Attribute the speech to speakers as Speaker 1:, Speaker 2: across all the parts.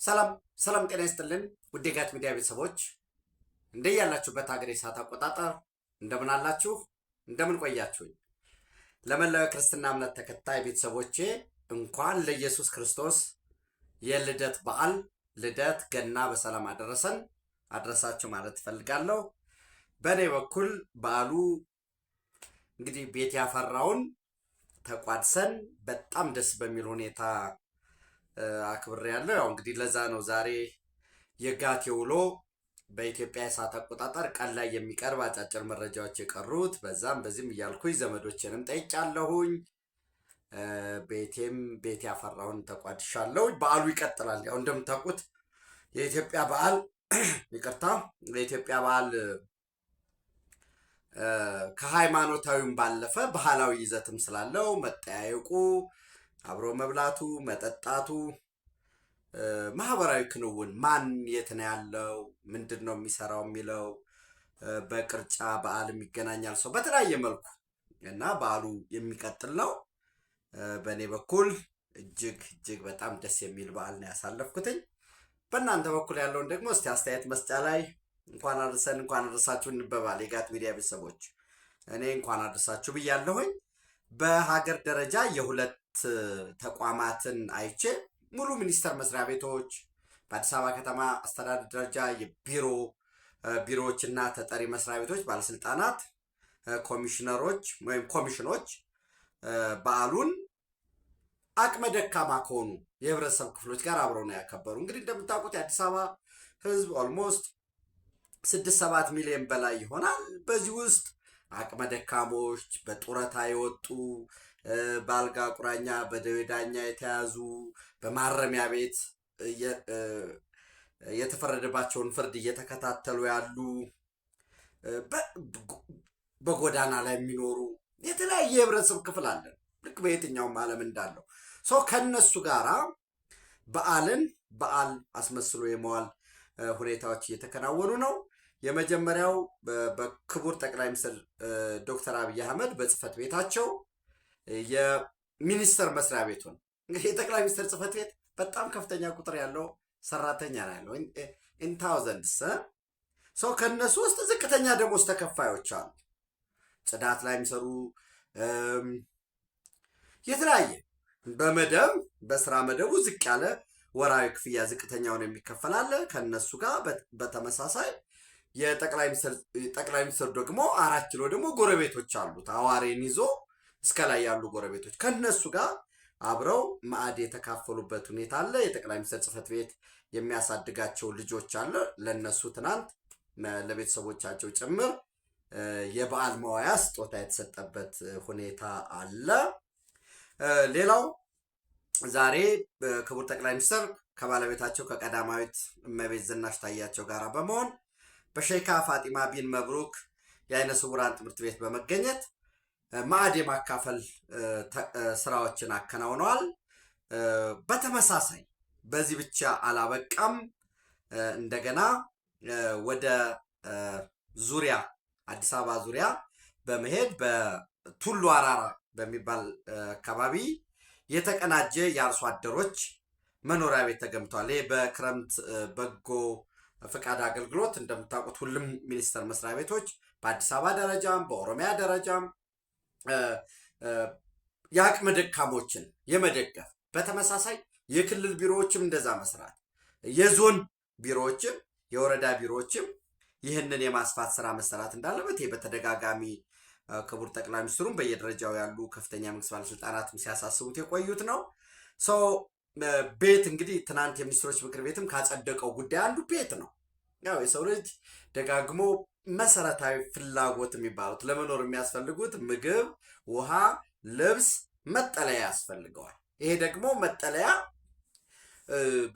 Speaker 1: ሰላም ሰላም ጤና ይስጥልን ውድ የጋት ሚዲያ ቤተሰቦች እንደያላችሁበት ሀገር የሰዓት አቆጣጠር እንደምን አላችሁ? እንደምን ቆያችሁኝ? ለመላው ክርስትና እምነት ተከታይ ቤተሰቦቼ እንኳን ለኢየሱስ ክርስቶስ የልደት በዓል ልደት ገና በሰላም አደረሳችሁ ማለት እፈልጋለሁ። በእኔ በኩል በዓሉ እንግዲህ ቤት ያፈራውን ተቋድሰን በጣም ደስ በሚል ሁኔታ አክብሬ ያለው። ያው እንግዲህ ለዛ ነው ዛሬ የጋት ውሎ በኢትዮጵያ የሰዓት አቆጣጠር ቀን ላይ የሚቀርብ አጫጭር መረጃዎች የቀሩት። በዛም በዚህም እያልኩኝ ዘመዶችንም ጠይቄያለሁኝ። ቤት ያፈራውን ተቋድሻለሁ። በዓሉ ይቀጥላል። ያው እንደምታውቁት የኢትዮጵያ በዓል ይቅርታ፣ የኢትዮጵያ በዓል ከሃይማኖታዊም ባለፈ ባህላዊ ይዘትም ስላለው መጠያየቁ፣ አብሮ መብላቱ፣ መጠጣቱ፣ ማህበራዊ ክንውን ማን የት ነው ያለው፣ ምንድን ነው የሚሰራው የሚለው በቅርጫ በዓልም ይገናኛል ሰው በተለያየ መልኩ እና በዓሉ የሚቀጥል ነው። በእኔ በኩል እጅግ በጣም ደስ የሚል በዓል ነው ያሳለፍኩትኝ። በእናንተ በኩል ያለውን ደግሞ እስቲ አስተያየት መስጫ ላይ እንኳን አደረሰን እንኳን አደረሳችሁ እንበባል። የጋት ሚዲያ ቤተሰቦች እኔ እንኳን አደረሳችሁ ብያለሁኝ። በሀገር ደረጃ የሁለት ተቋማትን አይቼ ሙሉ ሚኒስቴር መስሪያ ቤቶች በአዲስ አበባ ከተማ አስተዳደር ደረጃ ቢሮዎችና ተጠሪ መስሪያ ቤቶች ባለስልጣናት፣ ኮሚሽነሮች ወይም ኮሚሽኖች በዓሉን አቅመ ደካማ ከሆኑ የህብረተሰብ ክፍሎች ጋር አብረው ነው ያከበሩ። እንግዲህ እንደምታውቁት የአዲስ አበባ ህዝብ ኦልሞስት 6-7 ሚሊዮን በላይ ይሆናል። በዚህ ውስጥ አቅመ ደካሞች፣ በጡረታ የወጡ፣ በአልጋ ቁራኛ በደዌ ዳኛ የተያዙ፣ በማረሚያ ቤት የተፈረደባቸውን ፍርድ እየተከታተሉ ያሉ፣ በጎዳና ላይ የሚኖሩ የተለያየ የህብረተሰብ ክፍል አለን። ልክ በየትኛውም ዓለም እንዳለው ሰው ከነሱ ጋራ በዓል አስመስሎ የመዋል ሁኔታዎች እየተከናወኑ ነው። የመጀመሪያው በክቡር ጠቅላይ ሚኒስትር ዶክተር አብይ አህመድ በጽህፈት ቤታቸው የሚኒስቴር መስሪያ ቤቱን እንግዲህ የጠቅላይ ሚኒስትር ጽህፈት ቤት በጣም ከፍተኛ ቁጥር ያለው ሰራተኛ ነው ያለው ኢንታውዘንድስ ሰው ከነሱ ውስጥ ዝቅተኛ ደሞዝ ተከፋዮች አሉ። ጽዳት ላይ የሚሰሩ የተለያየ በስራ መደቡ ዝቅ ያለ ወራዊ ክፍያ ዝቅተኛውን የሚከፈላለ ከነሱ ጋር በተመሳሳይ የጠቅላይ ሚኒስትር ደግሞ 4 ኪሎ ደግሞ ጎረቤቶች አሉት። አዋሬን ይዞ እስከ ላይ ያሉ ጎረቤቶች ከነሱ ጋር አብረው ማዕድ የተካፈሉበት ሁኔታ አለ። የጠቅላይ ሚኒስትር ጽህፈት ቤት የሚያሳድጋቸው ልጆች አለ። ለነሱ ትናንት ለቤተሰቦቻቸው ጭምር የበዓል መዋያ ስጦታ የተሰጠበት ሁኔታ አለ። ሌላው ዛሬ ክቡር ጠቅላይ ሚኒስትር ከባለቤታቸው ከቀዳማዊት እመቤት ዝናሽ ታያቸው ጋር በመሆን በሼካ ፋጢማ ቢን መብሩክ የአይነ ስውራን ትምህርት ቤት በመገኘት ማዕድ የማካፈል ስራዎችን አከናውነዋል። በተመሳሳይ በዚህ ብቻ አላበቃም። እንደገና ወደ አዲስ አበባ ዙሪያ በመሄድ በቱሉ አራራ በሚባል አካባቢ የተቀናጀ የአርሶ አደሮች መኖሪያ ቤት ተገንብቷል። ይህ በክረምት በጎ ፈቃድ አገልግሎት እንደምታውቁት ሁሉም ሚኒስቴር መስሪያ ቤቶች በአዲስ አበባ ደረጃም በኦሮሚያ ደረጃም የአቅመ ደካሞችን የመደገፍ በተመሳሳይ የክልል ቢሮዎችም እንደዛ መስራት፣ የዞን ቢሮዎችም የወረዳ ቢሮዎችም ይህንን የማስፋት ስራ መሰራት እንዳለበት ይህ በተደጋጋሚ ክቡር ጠቅላይ ሚኒስትሩም በየደረጃው ያሉ ከፍተኛ መንግስት ባለስልጣናትም ሲያሳስቡት የቆዩት ነው። ቤት እንግዲህ ትናንት የሚኒስትሮች ምክር ቤትም ካጸደቀው ጉዳይ አንዱ ቤት ነው። ያው የሰው ልጅ ደጋግሞ መሰረታዊ ፍላጎት የሚባሉት ለመኖር የሚያስፈልጉት ምግብ፣ ውሃ፣ ልብስ፣ መጠለያ ያስፈልገዋል። ይሄ ደግሞ መጠለያ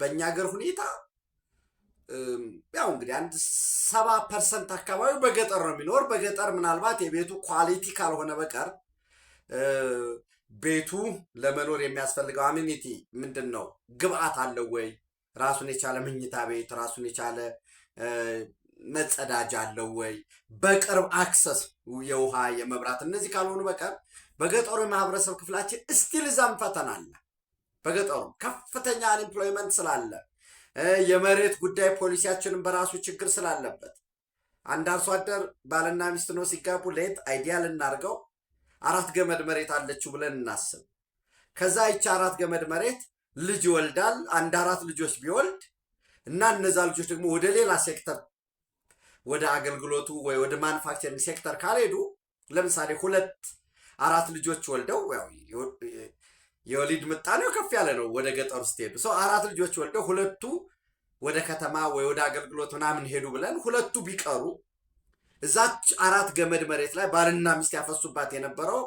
Speaker 1: በእኛ ሀገር ሁኔታ ያው እንግዲህ 70% አካባቢ በገጠር ነው የሚኖር። በገጠር ምናልባት የቤቱ ኳሊቲ ካልሆነ በቀር ቤቱ ለመኖር የሚያስፈልገው አሚኒቲ ምንድን ነው? ግብአት አለው ወይ? ራሱን የቻለ መኝታ ቤት፣ ራሱን የቻለ መጸዳጃ አለው ወይ? በቅርብ አክሰስ የውሃ የመብራት፣ እነዚህ ካልሆኑ በቀር በገጠሩ የማህበረሰብ ክፍላችን እስቲል እዛም ፈተና አለ። በገጠሩ ከፍተኛ አንኤምፕሎይመንት ስላለ የመሬት ጉዳይ ፖሊሲያችንን በራሱ ችግር ስላለበት አንድ አርሶ አደር ባልና ሚስት ነው ሲጋቡ ሌት አይዲያ ልናርገው 4 ገመድ መሬት አለችው ብለን እናስብ። ከዛ ይቺ 4 ገመድ መሬት ልጅ ይወልዳል። አንድ 4 ልጆች ቢወልድ እና እነዛ ልጆች ደግሞ ወደ ሌላ ሴክተር ወደ አገልግሎቱ ወይ ወደ ማኑፋክቸሪንግ ሴክተር ካልሄዱ ለምሳሌ 2-4 ልጆች ወልደው የወሊድ ምጣኔው ከፍ ያለ ነው ወደ ገጠር ውስጥ ሄዱ 4 ልጆች ወልደው 2ቱ ወደ ከተማ ወይ ወደ አገልግሎት ምናምን ሄዱ ብለን 2ቱ ቢቀሩ እዛች 4 ገመድ መሬት ላይ ባልና ሚስት ያፈሱባት የነበረው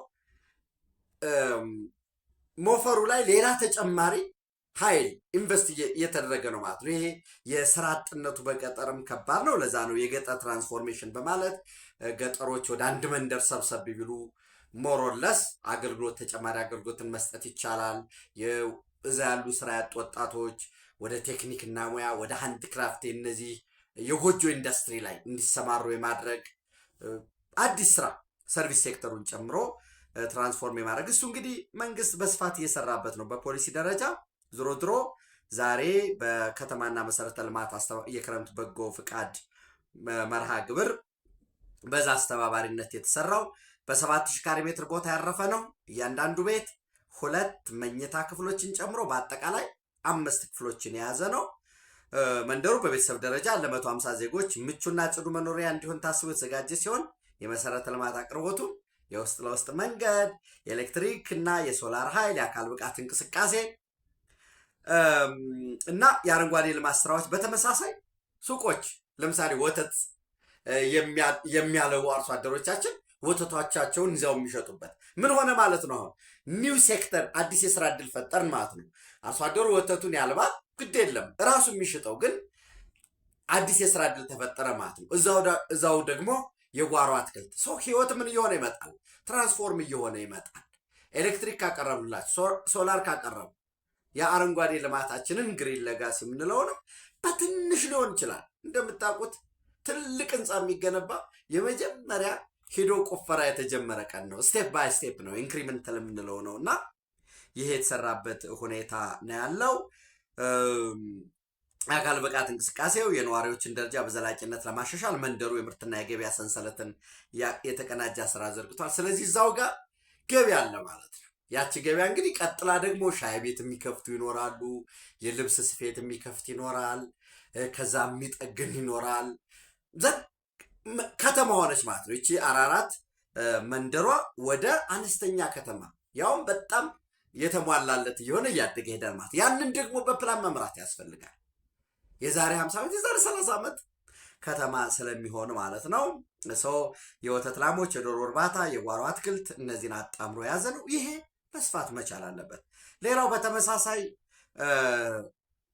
Speaker 1: ሞፈሩ ላይ ሌላ ተጨማሪ ኃይል ኢንቨስት እየተደረገ ነው ማለት ነው። ይሄ የስራ አጥነቱ በገጠርም ከባድ ነው። ለዛ ነው የገጠር ትራንስፎርሜሽን በማለት ገጠሮች ወደ አንድ መንደር ሰብሰብ ቢሉ ሞሮለስ አገልግሎት ተጨማሪ አገልግሎትን መስጠት ይቻላል። እዛ ያሉ ስራ ያጡ ወጣቶች ወደ ቴክኒክና ሙያ ወደ ሃንድ ክራፍት እነዚህ የጎጆ ኢንዱስትሪ ላይ እንዲሰማሩ የማድረግ አዲስ ስራ ሰርቪስ ሴክተሩን ጨምሮ ትራንስፎርም የማድረግ እሱ እንግዲህ መንግስት በስፋት እየሰራበት ነው በፖሊሲ ደረጃ። ዝሮ ድሮ ዛሬ በከተማና መሰረተ ልማት የክረምት በጎ ፍቃድ መርሃ ግብር በዛ አስተባባሪነት የተሰራው በ7000 ካሬ ሜትር ቦታ ያረፈ ነው። እያንዳንዱ ቤት 2 መኝታ ክፍሎችን ጨምሮ በአጠቃላይ 5 ክፍሎችን የያዘ ነው። መንደሩ በቤተሰብ ደረጃ ለ150 ዜጎች ምቹና ጽዱ መኖሪያ እንዲሆን ታስቦ የተዘጋጀ ሲሆን የመሰረተ ልማት አቅርቦቱ የውስጥ ለውስጥ መንገድ፣ የኤሌክትሪክ እና የሶላር ኃይል፣ የአካል ብቃት እንቅስቃሴ እና የአረንጓዴ ልማት ስራዎች፣ በተመሳሳይ ሱቆች ለምሳሌ ወተት የሚያለቡ አርሶ አደሮቻችን ወተቶቻቸውን ይዘው የሚሸጡበት ምን ሆነ ማለት ነው። አሁን ኒው ሴክተር አዲስ የስራ እድል ፈጠርን ማለት ነው። አርሶ አደሩ ወተቱን ያልባል፣ ግድ የለም ራሱ የሚሸጠው ግን አዲስ የስራ እድል ተፈጠረ ማለት ነው። እዛው ደግሞ የጓሮ አትክልት ሰው ህይወት ምን እየሆነ ይመጣል? ትራንስፎርም እየሆነ ይመጣል። ኤሌክትሪክ ካቀረብላችሁ፣ ሶላር ካቀረቡ የአረንጓዴ ልማታችንን ግሪን ለጋሲ የምንለው ነው። በትንሽ ሊሆን ይችላል። እንደምታውቁት ትልቅ ህንፃ የሚገነባ የመጀመሪያ ሄዶ ቆፈራ የተጀመረ ቀን ነው። ስቴፕ ባይ ስቴፕ ነው፣ ኢንክሪመንታል የምንለው ነው እና ይሄ የተሰራበት ሁኔታ ነው ያለው። አካል ብቃት እንቅስቃሴው የነዋሪዎችን ደረጃ በዘላቂነት ለማሻሻል መንደሩ የምርትና የገበያ ሰንሰለትን የተቀናጀ ስራ ዘርግቷል። ስለዚህ እዛው ጋር ገበያ አለ ማለት ነው። ያቺ ገበያ እንግዲህ ቀጥላ ደግሞ ሻይ ቤት የሚከፍቱ ይኖራሉ፣ የልብስ ስፌት የሚከፍት ይኖራል፣ ከዛ የሚጠግን ይኖራል። ከተማ ሆነች ማለት ነው። ይቺ አራራት መንደሯ ወደ አነስተኛ ከተማ ያውም በጣም የተሟላለት እየሆነ እያደገ ሄዳል ማለት። ያንን ደግሞ በፕላን መምራት ያስፈልጋል። የዛሬ 50 ዓመት የዛሬ 30 ዓመት ከተማ ስለሚሆን ማለት ነው። ሰው የወተት ላሞች፣ የዶሮ እርባታ፣ የጓሮ አትክልት እነዚህን አጣምሮ የያዘ ነው። ይሄ መስፋት መቻል አለበት። ሌላው በተመሳሳይ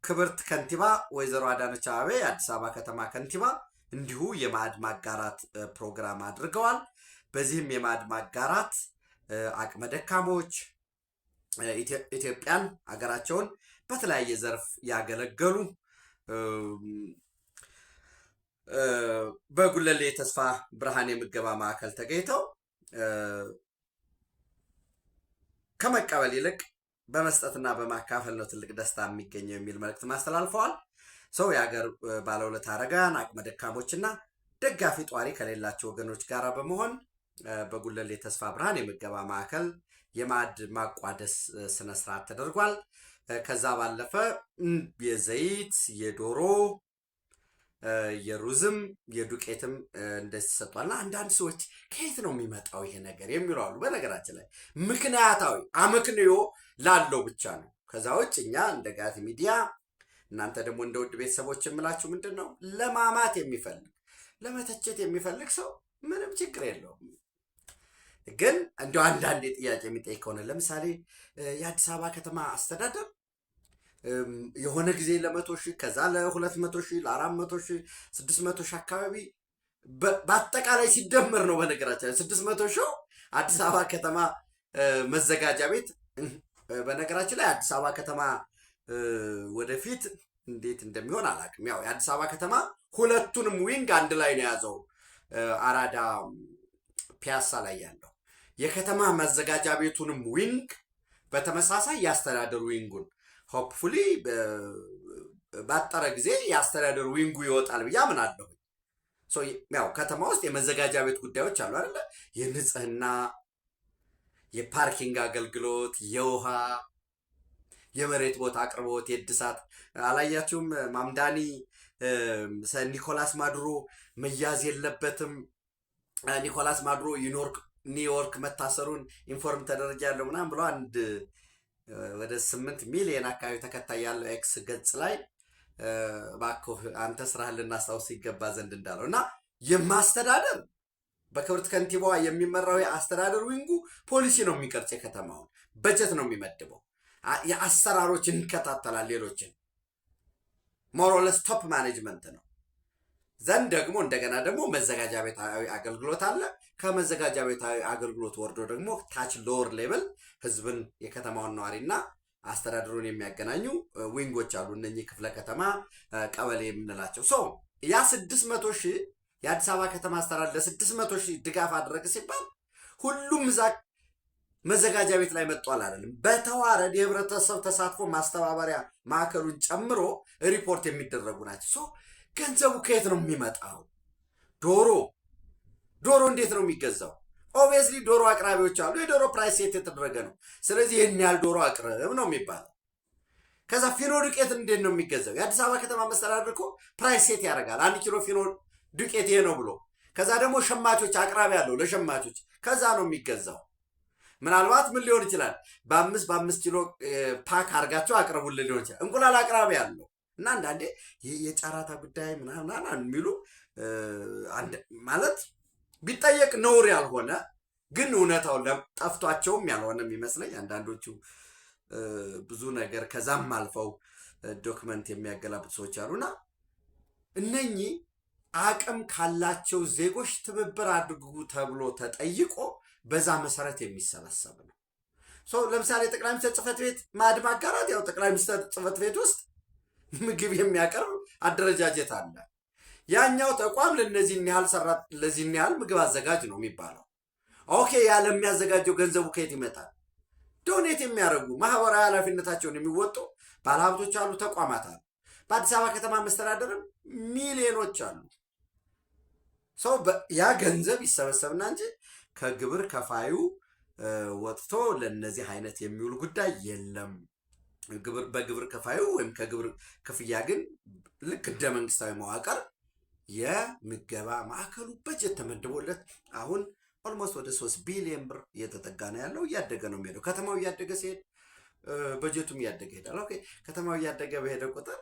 Speaker 1: ክብርት ከንቲባ ወይዘሮ አዳነች አቤቤ የአዲስ አበባ ከተማ ከንቲባ እንዲሁ የማዕድ ማጋራት ፕሮግራም አድርገዋል። በዚህም የማዕድ ማጋራት አቅመ ደካሞች ኢትዮጵያን ሀገራቸውን በተለያየ ዘርፍ ያገለገሉ በጉለሌ ተስፋ ብርሃን የምገባ ማዕከል ተገኝተው ከመቀበል ይልቅ በመስጠትና በማካፈል ነው ትልቅ ደስታ የሚገኘው የሚል መልእክት ማስተላልፈዋል። ሰው የሀገር ባለውለታ አረጋውያን፣ አቅመ ደካሞችና ደጋፊ ጧሪ ከሌላቸው ወገኖች ጋር በመሆን በጉለሌ ተስፋ ብርሃን የምገባ ማዕከል የማዕድ ማቋደስ ስነስርዓት ተደርጓል። ከዛ ባለፈ የዘይት፣ የዶሮ፣ የሩዝም የዱቄትም እንደዚህ ተሰጥቷልና አንዳንድ ሰዎች ከየት ነው የሚመጣው ይሄ ነገር የሚሉ አሉ። በነገራችን ላይ ምክንያታዊ አመክንዮ ላለው ብቻ ነው። ከዛ ውጭ እኛ እንደ ጋት ሚዲያ እናንተ ደግሞ እንደ ውድ ቤተሰቦች የምላችሁ ምንድን ነው ለማማት የሚፈልግ ለመተቸት የሚፈልግ ሰው ምንም ችግር የለውም። ግን እንዲሁ አንዳንድ ጥያቄ የሚጠይቅ ከሆነ ለምሳሌ የአዲስ አበባ ከተማ አስተዳደር የሆነ ጊዜ ለ100,000 ከዛ ለ200,000 ለ400,000 600,000 አካባቢ በአጠቃላይ ሲደመር ነው። በነገራችን 600,000 አዲስ አበባ ከተማ መዘጋጃ ቤት። በነገራችን ላይ አዲስ አበባ ከተማ ወደፊት እንዴት እንደሚሆን አላውቅም። ያው የአዲስ አበባ ከተማ ሁለቱንም ዊንግ አንድ ላይ ነው የያዘው። አራዳ ፒያሳ ላይ ያለው የከተማ መዘጋጃ ቤቱንም ዊንግ በተመሳሳይ ያስተዳደሩ ዊንጉን ሆፕፉሊ ባጠረ ጊዜ የአስተዳደር ዊንጉ ይወጣል ብዬ አምናለሁ። ያው ከተማ ውስጥ የመዘጋጃ ቤት ጉዳዮች አሉ አይደለ? የንጽህና፣ የፓርኪንግ አገልግሎት፣ የውሃ፣ የመሬት ቦታ አቅርቦት፣ የእድሳት አላያችሁም? ማምዳኒ ኒኮላስ ማዱሮ መያዝ የለበትም፣ ኒኮላስ ማዱሮ ኒውዮርክ መታሰሩን ኢንፎርም ተደረጃ ያለው ምናምን ብሎ አንድ ወደ 8 ሚሊዮን አካባቢ ተከታይ ያለው ኤክስ ገጽ ላይ እባክህ አንተ ስራህን ልናስታውስ ይገባ ዘንድ እንዳለው እና የማስተዳደር በክብርት ከንቲባዋ የሚመራው የአስተዳደር ዊንጉ ፖሊሲ ነው የሚቀርጽ፣ የከተማውን በጀት ነው የሚመድበው፣ የአሰራሮችን ይከታተላል፣ ሌሎችን ሞሮለስ ቶፕ ማኔጅመንት ነው። ዘንድ ደግሞ እንደገና ደግሞ መዘጋጃ ቤታዊ አገልግሎት አለ። ከመዘጋጃ ቤታዊ አገልግሎት ወርዶ ደግሞ ታች ሎወር ሌቭል ህዝብን የከተማውን ነዋሪና አስተዳደሩን የሚያገናኙ ዊንጎች አሉ። እነኚህ ክፍለ ከተማ፣ ቀበሌ የምንላቸው ያ 600 ሺህ የአዲስ አበባ ከተማ አስተዳደር ለ600 ሺህ ድጋፍ አደረገ ሲባል ሁሉም እዛ መዘጋጃ ቤት ላይ መጥቷል አይደለም። በተዋረድ የህብረተሰብ ተሳትፎ ማስተባበሪያ ማዕከሉን ጨምሮ ሪፖርት የሚደረጉ ናቸው። ገንዘቡ ከየት ነው የሚመጣው? ዶሮ እንዴት ነው የሚገዛው? ኦብቪየስሊ ዶሮ አቅራቢዎች አሉ። የዶሮ ፕራይስ ሴት የተደረገ ነው። ስለዚህ ይህን ያህል ዶሮ አቅርብ ነው የሚባለው። ከዛ ፊኖ ዱቄት እንዴት ነው የሚገዛው? የአዲስ አበባ ከተማ መስተዳድር እኮ ፕራይስ ሴት ያደርጋል። 1 ኪሎ ፊኖ ዱቄት ይሄ ነው ብሎ ከዛ ደግሞ ሸማቾች አቅራቢ አለው ለሸማቾች፣ ከዛ ነው የሚገዛው። ምናልባት ምን ሊሆን ይችላል? በ5 ኪሎ ፓክ አድርጋቸው አቅርቡልን ሊሆን ይችላል። እንቁላል አቅራቢ አለው እና አንዳንዴ የጨራታ ጉዳይ ምናምን የሚሉ ማለት ቢጠየቅ ነውር ያልሆነ ግን እውነታው ጠፍቷቸውም ያልሆነ የሚመስለኝ አንዳንዶቹ ብዙ ነገር ከዛም አልፈው ዶክመንት የሚያገላብጡ ሰዎች አሉና እነኚህ አቅም ካላቸው ዜጎች ትብብር አድርጉ ተብሎ ተጠይቆ በዛ መሰረት የሚሰበሰብ ነው። ለምሳሌ ጠቅላይ ሚኒስትር ጽሕፈት ቤት ማዕድ ማጋራት፣ ያው ጠቅላይ ሚኒስትር ጽሕፈት ቤት ውስጥ ምግብ የሚያቀርብ አደረጃጀት አለ። ያኛው ተቋም ለነዚህን ያህል ምግብ አዘጋጅ ነው የሚባለው። ኦኬ፣ ያለ የሚያዘጋጀው ገንዘቡ ከየት ይመጣል? ዶኔት የሚያደርጉ ማህበራዊ ኃላፊነታቸውን የሚወጡ ባለሀብቶች አሉ፣ ተቋማት አሉ። በአዲስ አበባ ከተማ መስተዳደርም ሚሊዮኖች አሉ። ያ ገንዘብ ይሰበሰብና እንጂ ከግብር ከፋዩ ወጥቶ ለነዚህ አይነት የሚውል ጉዳይ የለም። በግብር ከፋዩ ወይም ከግብር ክፍያ ግን ልክ እንደ መንግስታዊ መዋቅር የምገባ ማዕከሉ በጀት ተመድቦለት አሁን ኦልሞስት ወደ 3 ቢሊዮን ብር እየተጠጋ ነው ያለው። እያደገ ነው የሚሄደው። ከተማው እያደገ ሲሄድ በጀቱም እያደገ ይሄዳል። ኦኬ፣ ከተማው እያደገ በሄደ ቁጥር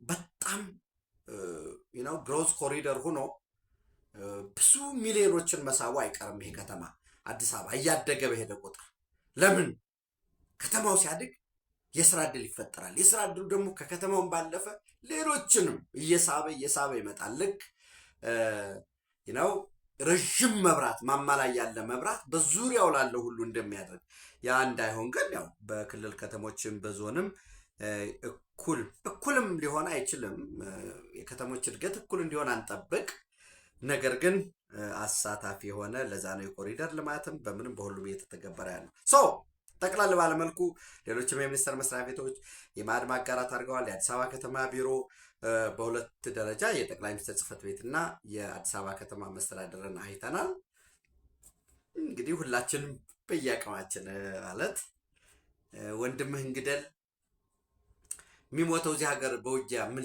Speaker 1: በጣም ግሮዝ ኮሪደር ሆኖ ብዙ ሚሊዮኖችን መሳቡ አይቀርም። ይሄ ከተማ አዲስ አበባ እያደገ በሄደ ቁጥር ለምን ከተማው ሲያድግ የስራ ዕድል ይፈጠራል። የስራ ዕድሉ ደግሞ ከከተማውን ባለፈ ሌሎችንም እየሳበ ይመጣል። ልክ ረዥም መብራት ማማ ላይ ያለ መብራት በዙሪያው ላለው ሁሉ እንደሚያደርግ ያ እንዳይሆን ግን ያው በክልል ከተሞችም በዞንም እኩልም ሊሆን አይችልም። የከተሞች እድገት እኩል እንዲሆን አንጠብቅ። ነገር ግን አሳታፊ የሆነ ለዛ ነው የኮሪደር ልማትም በምንም በሁሉም እየተተገበረ ያለው። ጠቅላላ ባለመልኩ ሌሎችም የሚኒስቴር መስሪያ ቤቶች የማዕድ ማጋራት አድርገዋል። የአዲስ አበባ ከተማ ቢሮ በሁለት ደረጃ የጠቅላይ ሚኒስትር ጽሕፈት ቤትና የአዲስ አበባ ከተማ መስተዳድርን አይተናል። እንግዲህ ሁላችንም በየአቅማችን ማለት ወንድምህን ግደል፣ የሚሞተው እዚህ ሀገር በውጊያ ምን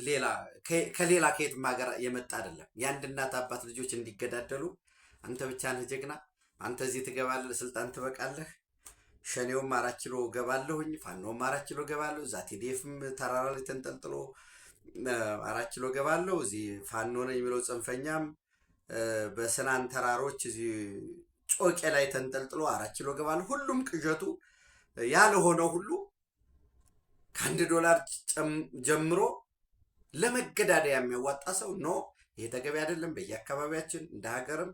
Speaker 1: ከሌላ ከየትም ሀገር የመጣ አይደለም። የአንድ እናት አባት ልጆች እንዲገዳደሉ አንተ ብቻ ነህ ጀግና፣ አንተ እዚህ ትገባለህ፣ ለስልጣን ትበቃለህ። ሸኔውም 4 ኪሎ ገባለሁኝ፣ ፋኖም 4 ኪሎ ገባለሁ፣ እዛ ቲዲኤፍም ተራራ ላይ ተንጠልጥሎ 4 ኪሎ ገባለሁ፣ እዚህ ፋኖ ነኝ የሚለው ጽንፈኛም በስናን ተራሮች እዚህ ጮቄ ላይ ተንጠልጥሎ 4 ኪሎ ገባለሁ። ሁሉም ቅዠቱ ያልሆነው ሁሉ $1 ጀምሮ ለመገዳደያ የሚያዋጣ ሰው ነው። ይሄ ተገቢ አይደለም። በየአካባቢያችን እንደ ሀገርም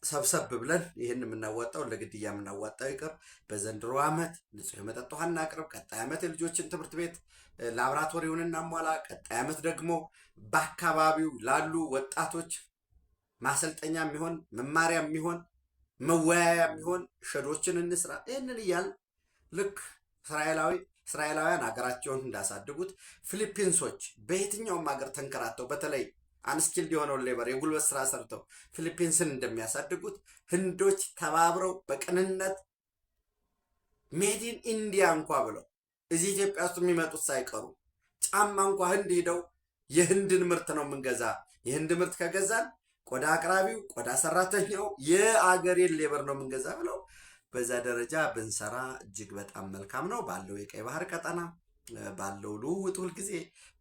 Speaker 1: ሰብሰብ ብለን ይህን የምናዋጣው ለግድያ የምናዋጣው ይቅር። በዘንድሮ ዓመት ንጹህ የመጠጥ ውሃ እናቅርብ። ቀጣይ ዓመት የልጆችን ትምህርት ቤት ላብራቶሪውን እናሟላ። ቀጣይ ዓመት ደግሞ በአካባቢው ላሉ ወጣቶች ማሰልጠኛ የሚሆን መማሪያ የሚሆን መወያያ የሚሆን ሸዶችን እንስራ። ይህንን እያል ልክ እስራኤላዊ እስራኤላውያን ሀገራቸውን እንዳሳድጉት ፊሊፒንሶች በየትኛውም ሀገር ተንከራተው በተለይ አንስኪልድ የሆነውን ሌበር የጉልበት ስራ ሰርተው ፊሊፒንስን እንደሚያሳድጉት ህንዶች ተባብረው በቅንነት ሜዲን ኢንዲያ እንኳ ብለው እዚህ ኢትዮጵያ ውስጥ የሚመጡት ሳይቀሩ ጫማ እንኳ ህንድ ሂደው የህንድን ምርት ነው የምንገዛ፣ የህንድ ምርት ከገዛን ቆዳ አቅራቢው ቆዳ ሰራተኛው የአገሬን ሌበር ነው የምንገዛ ብለው በዛ ደረጃ ብንሰራ እጅግ በጣም መልካም ነው። ባለው የቀይ ባህር ቀጠና ባለው ልውውጥ ሁልጊዜ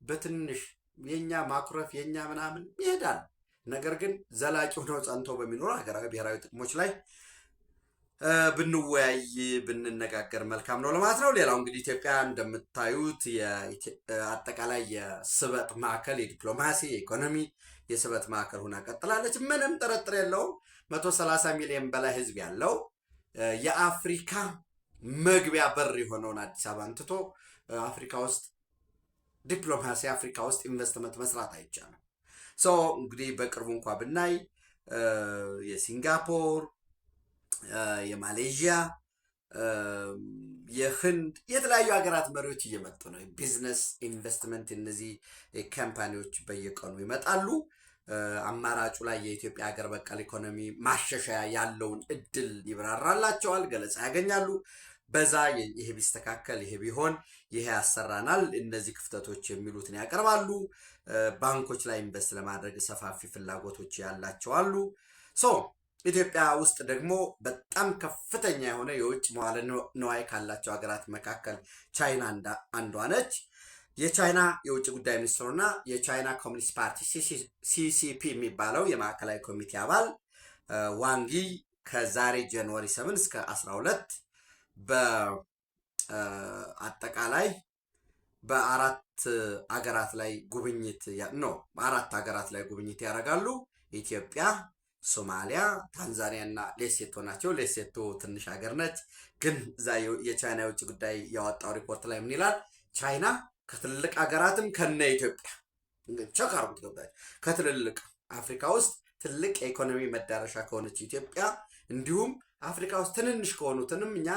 Speaker 1: በትንሽ የኛ ማኩረፍ የኛ ምናምን ይሄዳል። ነገር ግን ዘላቂ ሆነው ጸንቶ በሚኖሩ ሀገራዊ ብሔራዊ ጥቅሞች ላይ ብንወያይ ብንነጋገር መልካም ነው ለማለት ነው። ሌላው እንግዲህ ኢትዮጵያ እንደምታዩት አጠቃላይ የስበት ማዕከል የዲፕሎማሲ የኢኮኖሚ የስበት ማዕከል ሆና ቀጥላለች። ምንም ጥርጥር የለውም። 130 ሚሊዮን በላይ ህዝብ ያለው የአፍሪካ መግቢያ በር የሆነውን አዲስ አበባን ትቶ አፍሪካ ውስጥ ዲፕሎማሲ አፍሪካ ውስጥ ኢንቨስትመንት መስራት አይቻልም። እንግዲህ በቅርቡ እንኳ ብናይ የሲንጋፖር፣ የማሌዥያ፣ የህንድ የተለያዩ ሀገራት መሪዎች እየመጡ ነው። ቢዝነስ ኢንቨስትመንት እነዚህ ካምፓኒዎች በየቀኑ ይመጣሉ። አማራጩ ላይ የኢትዮጵያ ሀገር በቀል ኢኮኖሚ ማሻሻያ ያለውን እድል ይብራራላቸዋል፣ ገለጻ ያገኛሉ። በዛ ይሄ ቢስተካከል ይሄ ቢሆን ይሄ ያሰራናል፣ እነዚህ ክፍተቶች የሚሉትን ያቀርባሉ። ባንኮች ላይ ኢንቨስት ለማድረግ ሰፋፊ ፍላጎቶች ያላቸው አሉ። ኢትዮጵያ ውስጥ ደግሞ በጣም ከፍተኛ የሆነ የውጭ መዋለ ንዋይ ካላቸው ሀገራት መካከል ቻይና አንዷ ነች። የቻይና የውጭ ጉዳይ ሚኒስትሩና የቻይና ኮሚኒስት ፓርቲ ሲሲፒ የሚባለው የማዕከላዊ ኮሚቴ አባል ዋንጊ ከዛሬ ጃንዋሪ 7 እስከ 12 በአጠቃላይ በአራት ሀገራት ላይ ጉብኝት ያደርጋሉ። ኢትዮጵያ፣ ሶማሊያ፣ ታንዛኒያ እና ሌሴቶ ናቸው። ሌሴቶ ትንሽ ሀገር ነች፣ ግን እዛ የቻይና የውጭ ጉዳይ ያወጣው ሪፖርት ላይ ምን ይላል? ቻይና ከትልልቅ ሀገራትም ከነ ኢትዮጵያ ቸክ አርጉት ከትልልቅ አፍሪካ ውስጥ ትልቅ የኢኮኖሚ መዳረሻ ከሆነች ኢትዮጵያ እንዲሁም አፍሪካ ውስጥ ትንንሽ ከሆኑትንም እኛ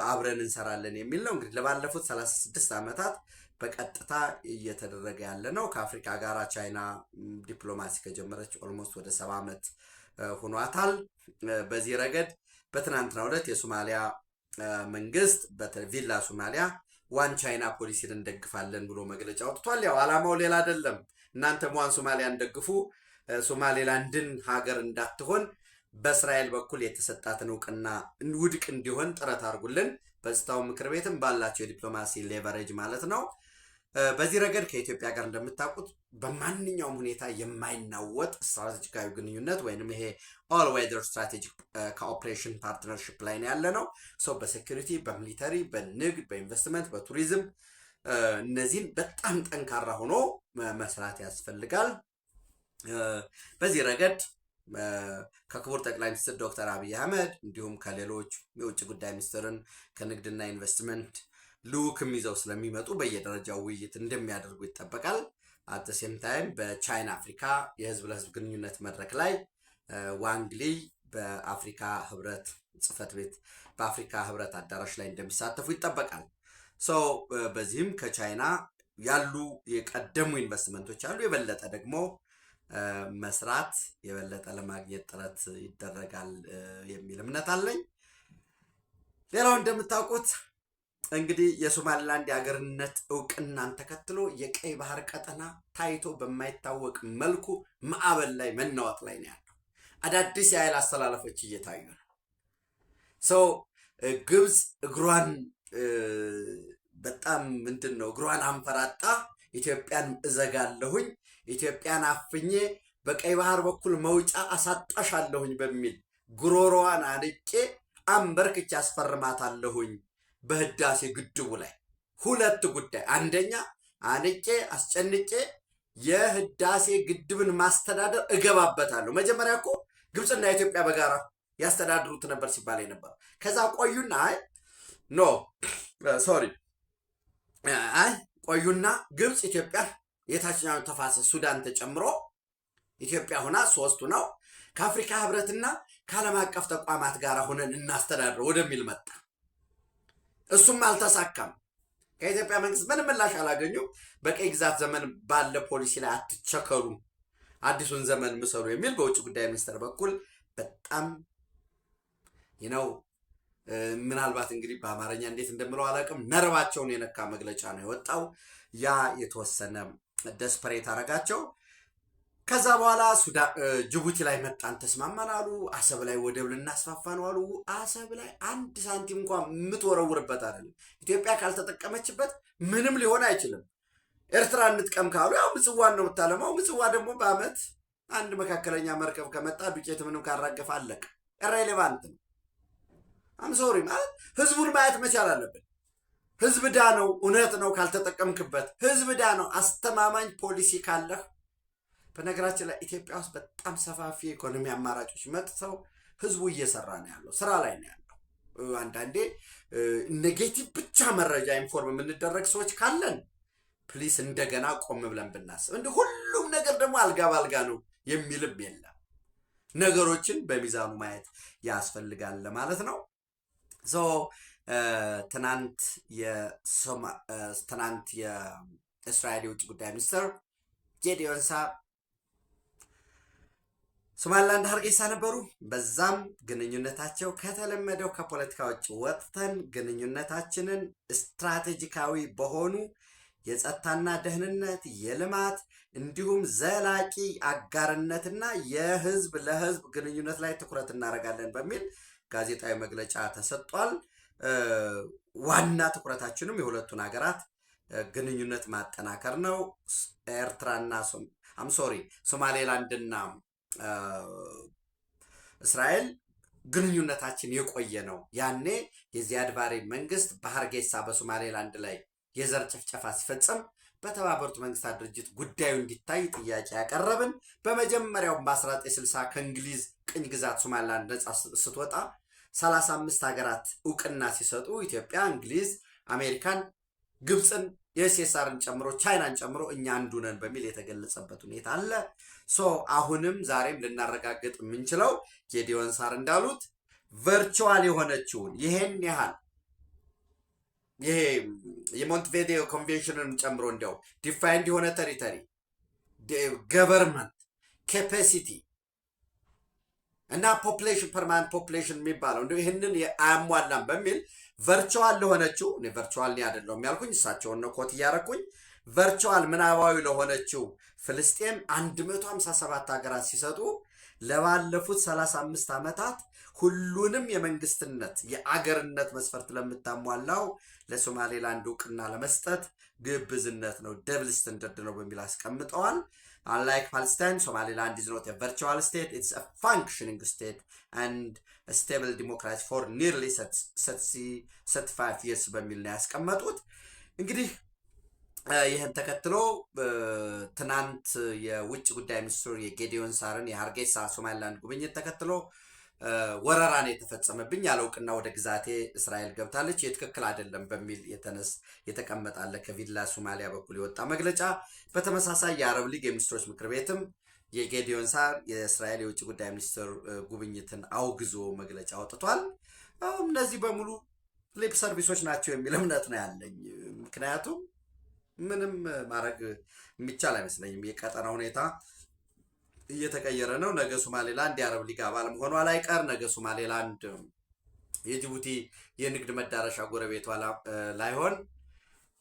Speaker 1: አብረን እንሰራለን የሚል ነው። እንግዲህ ለባለፉት 36 ዓመታት በቀጥታ እየተደረገ ያለ ነው። ከአፍሪካ ጋር ቻይና ዲፕሎማሲ ከጀመረች ኦልሞስት ወደ 70 ዓመት ሆኗታል። በዚህ ረገድ በትናንትናው ዕለት የሶማሊያ መንግስት በቪላ ሶማሊያ ዋን ቻይና ፖሊሲን እንደግፋለን ብሎ መግለጫ ወጥቷል። ያው ዓላማው ሌላ አይደለም። እናንተም ዋን ሶማሊያን ደግፉ፣ ሶማሌላንድን ሀገር እንዳትሆን በእስራኤል በኩል የተሰጣትን እውቅና ውድቅ እንዲሆን ጥረት አድርጉልን፣ በጸጥታው ምክር ቤትም ባላቸው የዲፕሎማሲ ሌቨሬጅ ማለት ነው። በዚህ ረገድ ከኢትዮጵያ ጋር እንደምታውቁት በማንኛውም ሁኔታ የማይናወጥ ስትራቴጂካዊ ግንኙነት ወይንም ይሄ ኦል ዌዘር ስትራቴጂክ ኮኦፕሬሽን ፓርትነርሽፕ ላይ ነው ያለ ነው። በሴኩሪቲ፣ በሚሊተሪ፣ በንግድ፣ በኢንቨስትመንት፣ በቱሪዝም እነዚህን በጣም ጠንካራ ሆኖ መስራት ያስፈልጋል። በዚህ ረገድ ከክቡር ጠቅላይ ሚኒስትር ዶክተር አብይ አህመድ እንዲሁም ከሌሎች የውጭ ጉዳይ ሚኒስትርን ከንግድና ኢንቨስትመንት ልዑክም ይዘው ስለሚመጡ በየደረጃው ውይይት እንደሚያደርጉ ይጠበቃል። አት ሴም ታይም በቻይና አፍሪካ የህዝብ ለህዝብ ግንኙነት መድረክ ላይ ዋንግሊ በአፍሪካ ህብረት ጽህፈት ቤት በአፍሪካ ህብረት አዳራሽ ላይ እንደሚሳተፉ ይጠበቃል። በዚህም ከቻይና ያሉ የቀደሙ ኢንቨስትመንቶች አሉ። የበለጠ ደግሞ መስራት የበለጠ ለማግኘት ጥረት ይደረጋል የሚል እምነት አለኝ። ሌላው እንደምታውቁት እንግዲህ የሶማሊላንድ የሀገርነት እውቅናን ተከትሎ የቀይ ባህር ቀጠና ታይቶ በማይታወቅ መልኩ ማዕበል ላይ መናወጥ ላይ ነው ያለው። አዳዲስ የኃይል አስተላለፎች እየታዩ ነው። ግብፅ እግሯን በጣም እግሯን አንፈራጣ ኢትዮጵያን እዘጋለሁኝ፣ ኢትዮጵያን አፍኜ በቀይ ባህር በኩል መውጫ አሳጣሻለሁኝ በሚል ጉሮሮዋን አንቄ አንበርክቼ አስፈርማታለሁኝ። በህዳሴ ግድቡ ላይ ሁለት ጉዳይ፣ አንደኛ አንቄ አስጨንቄ የህዳሴ ግድብን ማስተዳደር እገባበታለሁ። መጀመሪያ እኮ ግብፅና ኢትዮጵያ በጋራ ያስተዳድሩት ነበር ሲባል ነበር። ከዛ ቆዩና ቆዩና ግብፅ ኢትዮጵያ የታችኛው ተፋሰስ ሱዳን ተጨምሮ ኢትዮጵያ ሆና ሶስቱ ነው ከአፍሪካ ህብረትና ከዓለም አቀፍ ተቋማት ጋር ሆነን እናስተዳድረው ወደሚል መጣ። እሱም አልተሳካም። ከኢትዮጵያ መንግስት ምንም ምላሽ አላገኙም። በቀይ ግዛት ዘመን ባለ ፖሊሲ ላይ አትቸከሩ፣ አዲሱን ዘመን ምሰሩ የሚል በውጭ ጉዳይ ሚኒስቴር በኩል በጣም ነው ምናልባት እንግዲህ በአማርኛ እንዴት እንደምለው አላውቅም፣ ነርባቸውን የነካ መግለጫ ነው የወጣው። ያ የተወሰነ ደስፐሬት አረጋቸው። ከዛ በኋላ ጅቡቲ ላይ መጣን ተስማማን አሉ። አሰብ ላይ ወደብ ልናስፋፋ ነው አሉ። አሰብ ላይ አንድ ሳንቲም እንኳን የምትወረውርበት አይደለም። ኢትዮጵያ ካልተጠቀመችበት ምንም ሊሆን አይችልም። ኤርትራ እንጥቀም ካሉ ያው ምጽዋን ነው የምታለማው። ምጽዋ ደግሞ በአመት አንድ መካከለኛ መርከብ ከመጣ ዱቄት ምንም ካራገፈ አለቅ ኢሬሌቫንት ነው። አምሶሪ ማለት ህዝቡን ማየት መቻል አለብን። ህዝብ ዳ ነው፣ እውነት ነው። ካልተጠቀምክበት ህዝብ ዳ ነው። አስተማማኝ ፖሊሲ ካለህ በነገራችን ላይ ኢትዮጵያ ውስጥ በጣም ሰፋፊ ኢኮኖሚ አማራጮች መጥተው ህዝቡ እየሰራ ነው ያለው፣ ስራ ላይ ነው ያለው። አንዳንዴ ኔጌቲቭ ብቻ መረጃ ኢንፎርም የምንደረግ ሰዎች ካለን ፕሊስ እንደገና ቆም ብለን ብናስብ። እንደ ሁሉም ነገር ደግሞ አልጋ ባልጋ ነው የሚልም የለም። ነገሮችን በሚዛኑ ማየት ያስፈልጋል ለማለት ነው። ትናንት የእስራኤል የውጭ ጉዳይ ሚኒስትር ጌዲዮን ሳር ሶማሊላንድ ሀርጌሳ ነበሩ። በዛም ግንኙነታቸው ከተለመደው ከፖለቲካ ውጭ ወጥተን ግንኙነታችንን ስትራቴጂካዊ በሆኑ የጸጥታና ደህንነት፣ የልማት እንዲሁም ዘላቂ አጋርነትና የህዝብ ለህዝብ ግንኙነት ላይ ትኩረት እናደርጋለን በሚል ጋዜጣዊ መግለጫ ተሰጥቷል። ዋና ትኩረታችንም የሁለቱን ሀገራት ግንኙነት ማጠናከር ነው። ኤርትራና ሶማሌላንድና እስራኤል ግንኙነታችን የቆየ ነው። ያኔ የዚያድ ባሬ መንግስት በሀርጌሳ በሶማሌላንድ ላይ የዘር ጭፍጨፋ ሲፈጽም በተባበሩት መንግስታት ድርጅት ጉዳዩ እንዲታይ ጥያቄ ያቀረብን፣ በመጀመሪያው በ1960 ከእንግሊዝ ቅኝ ግዛት ሶማሌላንድ ነጻ ስትወጣ 35 ሀገራት እውቅና ሲሰጡ ኢትዮጵያ፣ እንግሊዝ፣ አሜሪካን፣ ግብፅን፣ የኤስኤስአርን ጨምሮ ቻይናን ጨምሮ እኛ አንዱ ነን በሚል የተገለጸበት ሁኔታ አለ። አሁንም ዛሬም ልናረጋግጥ የምንችለው ጌዲዮን ሳር እንዳሉት ቨርቹዋል የሆነችውን ይሄን ያህል ይሄ የሞንቴቪዲዮ ኮንቬንሽንን ጨምሮ እንዲያው ዲፋይንድ የሆነ ቴሪተሪ ገቨርንመንት ካፓሲቲ እና ፖፕሌሽን ፐርማነንት ፖፕሌሽን የሚባለው እንዲሁ ይህንን አያሟላም በሚል ቨርቹዋል ለሆነችው እኔ ቨርቹዋል አይደለሁም ያልኩኝ እሳቸውን ነው ኮት እያረኩኝ ቨርቹዋል ምናባዊ ለሆነችው ፍልስጤም 157 ሀገራት ሲሰጡ ለባለፉት 35 ዓመታት ሁሉንም የመንግስትነት የአገርነት መስፈርት ለምታሟላው ለሶማሌላንድ እውቅና ለመስጠት ግብዝነት ነው፣ ደብል ስታንዳርድ ነው በሚል አስቀምጠዋል። Unlike Palestine, Somaliland is not a virtual state, it's a functioning state and a stable democracy for nearly 35 years በሚል ነው ያስቀመጡት። እንግዲህ ይህን ተከትሎ ትናንት የውጭ ጉዳይ ሚኒስትሩ የጌዲዮን ሳርን የሀርጌሳ ሶማሊላንድ ጉብኝት ተከትሎ ወረራን የተፈጸመብኝ ያለ እውቅና ወደ ግዛቴ እስራኤል ገብታለች የትክክል አይደለም በሚል የተቀመጣለ ከቪላ ሶማሊያ በኩል የወጣ መግለጫ። በተመሳሳይ የአረብ ሊግ የሚኒስትሮች ምክር ቤትም የጌዲዮን ሳር የእስራኤል የውጭ ጉዳይ ሚኒስትር ጉብኝትን አውግዞ መግለጫ አውጥቷል። እነዚህ በሙሉ ሊፕ ሰርቪሶች ናቸው የሚል እምነት ነው ያለኝ። ምክንያቱም ምንም ማድረግ የሚቻል አይመስለኝም። የቀጠና ሁኔታ እየተቀየረ ነው። ነገ ሶማሌላንድ የአረብ ሊግ አባል መሆኗ ላይቀር፣ ነገ ሶማሌላንድ የጅቡቲ የንግድ መዳረሻ ጎረቤቷ ላይሆን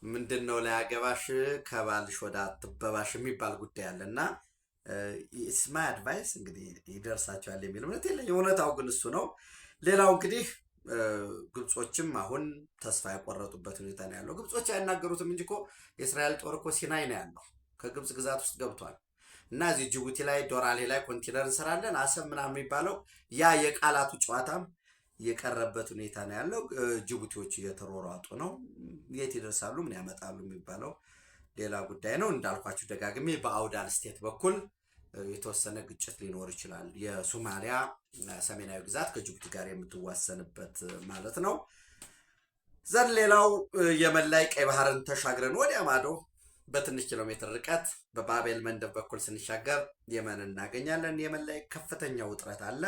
Speaker 1: ምንድን ነው ላያገባሽ ከባልሽ ወደ አትበባሽ የሚባል ጉዳይ አለና ስማይ አድቫይስ እንግዲህ ይደርሳቸዋል የሚል እምነት የለኝም። እውነታው ግን እሱ ነው። ሌላው እንግዲህ ግብጾችም አሁን ተስፋ ያቆረጡበት ሁኔታ ነው ያለው። ግብጾች አይናገሩትም እንጂ እኮ የእስራኤል ጦር እኮ ሲናይ ነው ያለው፣ ከግብጽ ግዛት ውስጥ ገብቷል። እና እዚህ ጅቡቲ ላይ ዶራሌ ላይ ኮንቴነር እንሰራለን አሰብ ምናምን የሚባለው ያ የቃላቱ ጨዋታም የቀረበት ሁኔታ ነው ያለው። ጅቡቲዎች እየተሯሯጡ ነው። የት ይደርሳሉ ምን ያመጣሉ የሚባለው ሌላ ጉዳይ ነው። እንዳልኳችሁ ደጋግሜ በአውዳል ስቴት በኩል የተወሰነ ግጭት ሊኖር ይችላል። የሶማሊያ ሰሜናዊ ግዛት ከጅቡቲ ጋር የምትዋሰንበት ማለት ነው። ዘን ሌላው የመን ላይ ቀይ ባህርን ተሻግረን ወዲያ ማዶ በትንሽ ኪሎ ሜትር ርቀት በባቤል መንደብ በኩል ስንሻገር የመን እናገኛለን። የመን ላይ ከፍተኛ ውጥረት አለ።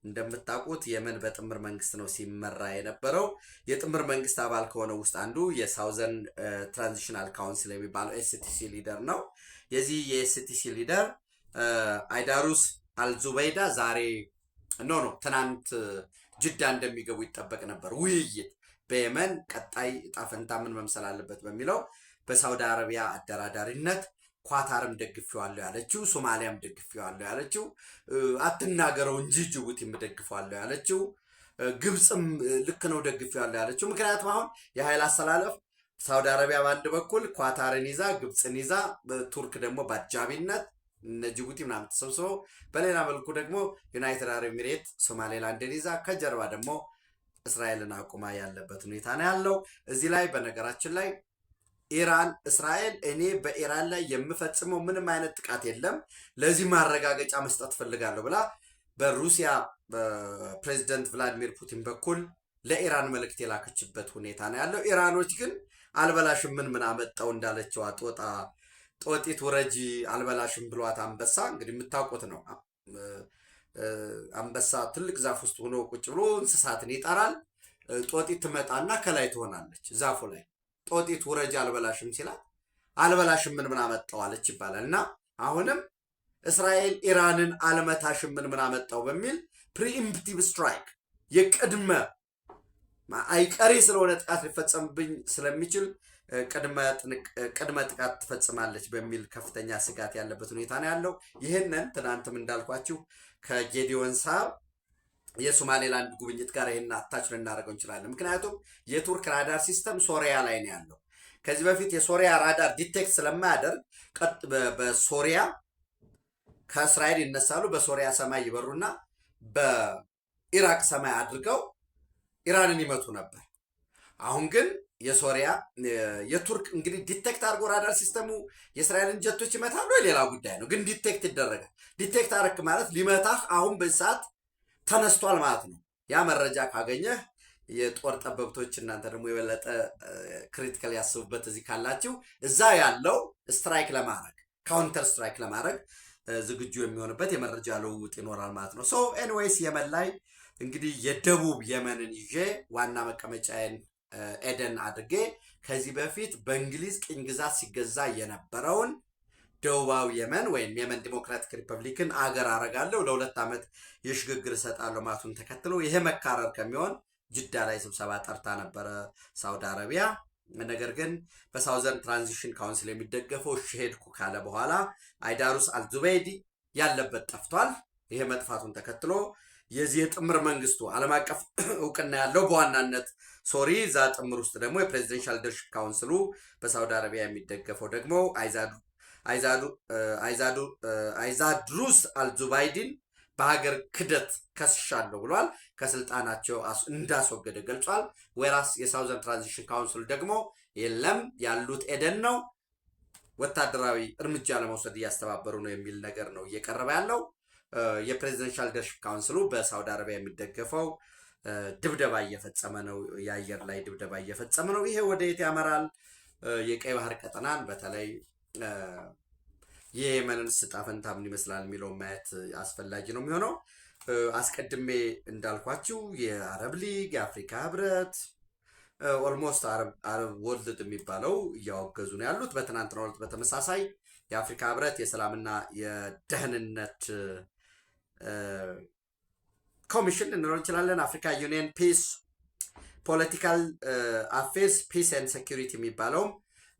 Speaker 1: እንደምታውቁት የመን በጥምር መንግስት ነው ሲመራ የነበረው። የጥምር መንግስት አባል ከሆነው ውስጥ አንዱ የሳውዘርን ትራንዚሽናል ካውንስል የሚባለው ኤስቲሲ ሊደር ነው። የዚህ የኤስቲሲ ሊደር አይዳሩስ አልዙበይዳ ዛሬ ትናንት ጅዳ እንደሚገቡ ይጠበቅ ነበር። ውይይት በየመን ቀጣይ ዕጣ ፈንታ ምን መምሰል አለበት በሚለው በሳውዲ አረቢያ አደራዳሪነት ኳታርም ደግፌዋለሁ ያለችው፣ ሶማሊያም ደግፌዋለሁ ያለችው፣ አትናገረው እንጂ ጅቡቲም ደግፌዋለሁ ያለችው፣ ግብፅም ልክ ነው ደግፌዋለሁ ያለችው። ምክንያቱም አሁን የኃይል አሰላለፍ ሳውዲ አረቢያ በአንድ በኩል ኳታርን ይዛ ግብፅን ይዛ፣ ቱርክ ደግሞ በአጃቢነት እነ ጅቡቲ ምናምን ተሰብስበው፣ በሌላ መልኩ ደግሞ ዩናይትድ አረብ ኤሚሬት ሶማሌላንድን ይዛ ከጀርባ ደግሞ እስራኤልን አቁማ ያለበት ሁኔታ ነው ያለው። እዚህ ላይ በነገራችን ላይ ኢራን እስራኤል እኔ በኢራን ላይ የምፈጽመው ምንም አይነት ጥቃት የለም፣ ለዚህ ማረጋገጫ መስጠት ፈልጋለሁ ብላ በሩሲያ ፕሬዚደንት ቭላዲሚር ፑቲን በኩል ለኢራን መልእክት የላከችበት ሁኔታ ነው ያለው። ኢራኖች ግን አልበላሽም ምን አመጣው እንዳለችው ጦጢት ውረጂ አልበላሽም ብሏት አንበሳ እንግዲህ የምታውቁት ነው። አንበሳ ትልቅ ዛፍ ውስጥ ሆኖ ቁጭ ብሎ እንስሳትን ይጠራል። ጦጢት ትመጣና ከላይ ትሆናለች ዛፉ ላይ። ጦጢት ውረጂ አልበላሽም ሲላት አልበላሽም ምን አመጣዋለች ይባላል። እና አሁንም እስራኤል ኢራንን አልመታሽም ምን አመጣው በሚል ፕሪኢምፕቲቭ ስትራይክ የቅድመ አይቀሬ ስለሆነ ጥቃት ሊፈጸምብኝ ስለሚችል ቅድመ ጥቃት ትፈጽማለች በሚል ከፍተኛ ስጋት ያለበት ሁኔታ ነው ያለው። ይህንን ትናንትም እንዳልኳችሁ ከጌዲዮን ሳር የሶማሌላንድ ጉብኝት ጋር ይህን አታች ልናደርገው እንችላለን። ምክንያቱም የቱርክ ራዳር ሲስተም ሶሪያ ላይ ነው ያለው። ከዚህ በፊት የሶሪያ ራዳር ዲቴክት ስለማያደርግ በሶሪያ ከእስራኤል ይነሳሉ፣ በሶሪያ ሰማይ ይበሩና በኢራቅ ሰማይ አድርገው ኢራንን ይመቱ ነበር። አሁን ግን የቱርክ እንግዲህ ዲቴክት አድርጎ ራዳር ሲስተሙ የእስራኤልን ጀቶች ይመታሉ፣ ሌላ ጉዳይ ነው። ግን ዲቴክት ይደረጋል። ዲቴክት አረክ ማለት ሊመታህ አሁን በሰዓት ተነስቷል ማለት ነው። ያ መረጃ ካገኘህ የጦር ጠበብቶች እናንተ ደግሞ የበለጠ ክሪቲካል ያስቡበት እዚህ ካላችሁ እዛ ያለው ስትራይክ ለማድረግ ካውንተር ስትራይክ ለማድረግ ዝግጁ የሚሆንበት የመረጃ ልውውጥ ይኖራል ማለት ነው። ሶ ኤኒዌይስ የመን ላይ እንግዲህ የደቡብ የመንን ይዤ ዋና መቀመጫዬን ኤደን አድርጌ ከዚህ በፊት በእንግሊዝ ቅኝ ግዛት ሲገዛ የነበረውን ደቡባዊ የመን ወይም የመን ዲሞክራቲክ ሪፐብሊክን አገር አረጋለሁ፣ ለ2 ዓመት የሽግግር እሰጣለሁ ማለቱን ተከትሎ ይሄ መካረር ከሚሆን ጅዳ ላይ ስብሰባ ጠርታ ነበረ ሳውዲ አረቢያ። ነገር ግን በሳውዘርን ትራንዚሽን ካውንስል የሚደገፈው ሄድኩ ካለ በኋላ አይዳሩስ አልዙበይዲ ያለበት ጠፍቷል። ይሄ መጥፋቱን ተከትሎ የዚህ የጥምር መንግስቱ ዓለም አቀፍ እውቅና ያለው በዋናነት እዛ ጥምር ውስጥ ደግሞ የፕሬዚደንሻል ሊደርሺፕ ካውንስሉ በሳውዲ አረቢያ የሚደገፈው ደግሞ አይዛድሩስ አልዙባይዲን በሀገር ክደት ከስሻለሁ ብሏል። ከስልጣናቸው እንዳስወገደ ገልጿል። ወይራስ የሳውዘርን ትራንዚሽን ካውንስል ደግሞ የለም ያሉት ኤደን ነው፣ ወታደራዊ እርምጃ ለመውሰድ እያስተባበሩ ነው የሚል ነገር ነው እየቀረበ ያለው። የፕሬዚደንሻል ሊደርሺፕ ካውንስሉ በሳውዲ አረቢያ የሚደገፈው ድብደባ እየፈጸመ ነው፣ የአየር ላይ ድብደባ እየፈጸመ ነው። ይሄ ወደ የት ያመራል? የቀይ ባህር ቀጠናን በተለይ የየመንን ዕጣ ፈንታ ምን ይመስላል የሚለው ማየት አስፈላጊ ነው የሚሆነው። አስቀድሜ እንዳልኳችሁ የአረብ ሊግ፣ የአፍሪካ ህብረት ኦልሞስት አረብ ወርልድ የሚባለው እያወገዙ ነው ያሉት። በትናንትናው ዕለት በተመሳሳይ የአፍሪካ ህብረት የሰላምና የደህንነት ኮሚሽን ልንለው እንችላለን፣ አፍሪካ ዩኒየን ፒስ ፖለቲካል አፌርስ ፒስ ኤንድ ሴኪሪቲ የሚባለውም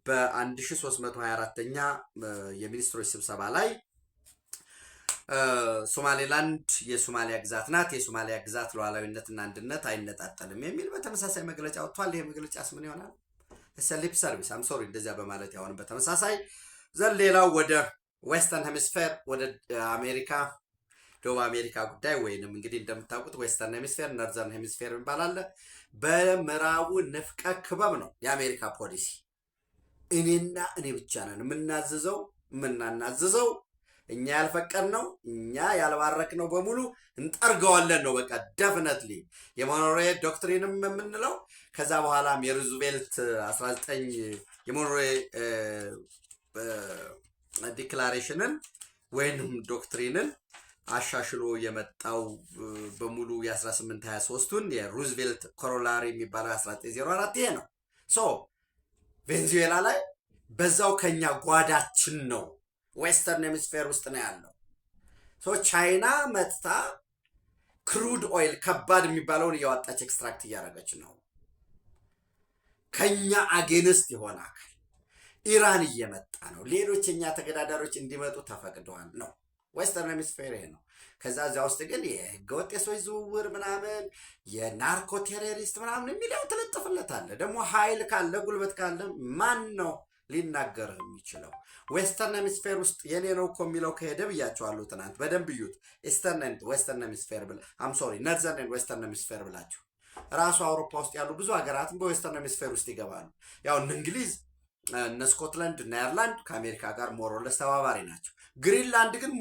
Speaker 1: በ1324ኛ የሚኒስትሮች ስብሰባ ላይ ሶማሌላንድ የሶማሊያ ግዛት ናት፣ የሶማሊያ ግዛት ሉዓላዊነትና አንድነት አይነጣጠልም የሚል በተመሳሳይ መግለጫ ወጥቷል። ይሄ መግለጫስ ምን ይሆናል? ሊፕ ሰርቪስ ሶሪ እንደዚያ በማለት ያሁን በተመሳሳይ ሌላው ወደ ዌስተርን ሄሚስፌር ወደ አሜሪካ ደቡብ አሜሪካ ጉዳይ ወይንም እንግዲህ እንደምታውቁት ዌስተርን ሄሚስፌር ነርዘርን ሄሚስፌር ይባላል። በምዕራቡ ንፍቀ ክበብ ነው የአሜሪካ ፖሊሲ። እኔና እኔ ብቻ ነን የምናናዝዘው፣ እኛ ያልፈቀድነው እኛ ያልባረክነው በሙሉ እንጠርገዋለን ነው በቃ ደፍነትሊ የሞኖሬ ዶክትሪንም የምንለው። ከዛ በኋላም የሩዝቬልት 19 የሞኖሬ ዲክላሬሽንን ወይንም ዶክትሪንን አሻሽሎ የመጣው በሙሉ የ1823ቱን የሩዝቬልት ኮሮላሪ የሚባለው 1904 ይሄ ነው። ሶ ቬንዙዌላ ላይ በዛው ከኛ ጓዳችን ነው፣ ዌስተርን ሄሚስፌር ውስጥ ነው ያለው። ሶ ቻይና መጥታ ክሩድ ኦይል ከባድ የሚባለውን እያወጣች ኤክስትራክት እያደረገች ነው። ከኛ አጌንስት የሆነ አካል ኢራን እየመጣ ነው። ሌሎች የኛ ተገዳዳሪዎች እንዲመጡ ተፈቅደዋል ነው ዌስተርን ሄሚስፌር ይሄ ነው። ከዛ እዚያ ውስጥ ግን የህገወጥ የሰዎች ዝውውር ምናምን የናርኮ ቴሮሪስት ምናምን የሚለው ትለጥፍለታለ። ደግሞ ኃይል ካለ ጉልበት ካለ ማን ነው ሊናገርህ የሚችለው? ዌስተርን ሄሚስፌር ውስጥ የኔ ነው እኮ የሚለው ከሄደ ብያቸዋለሁ ትናንት። በደንብ እዩት። ኢስተርን ኤንድ ዌስተርን ሄሚስፌር ነርዘርን ኤንድ ዌስተርን ሄሚስፌር ብላችሁ ራሱ አውሮፓ ውስጥ ያሉ ብዙ ሀገራትም በዌስተርን ሄሚስፌር ውስጥ ይገባሉ። ያው እነ እንግሊዝ እነ ስኮትላንድ እና አየርላንድ ከአሜሪካ ጋር ሞሮለስ ተባባሪ ናቸው። ግሪንላንድ ግን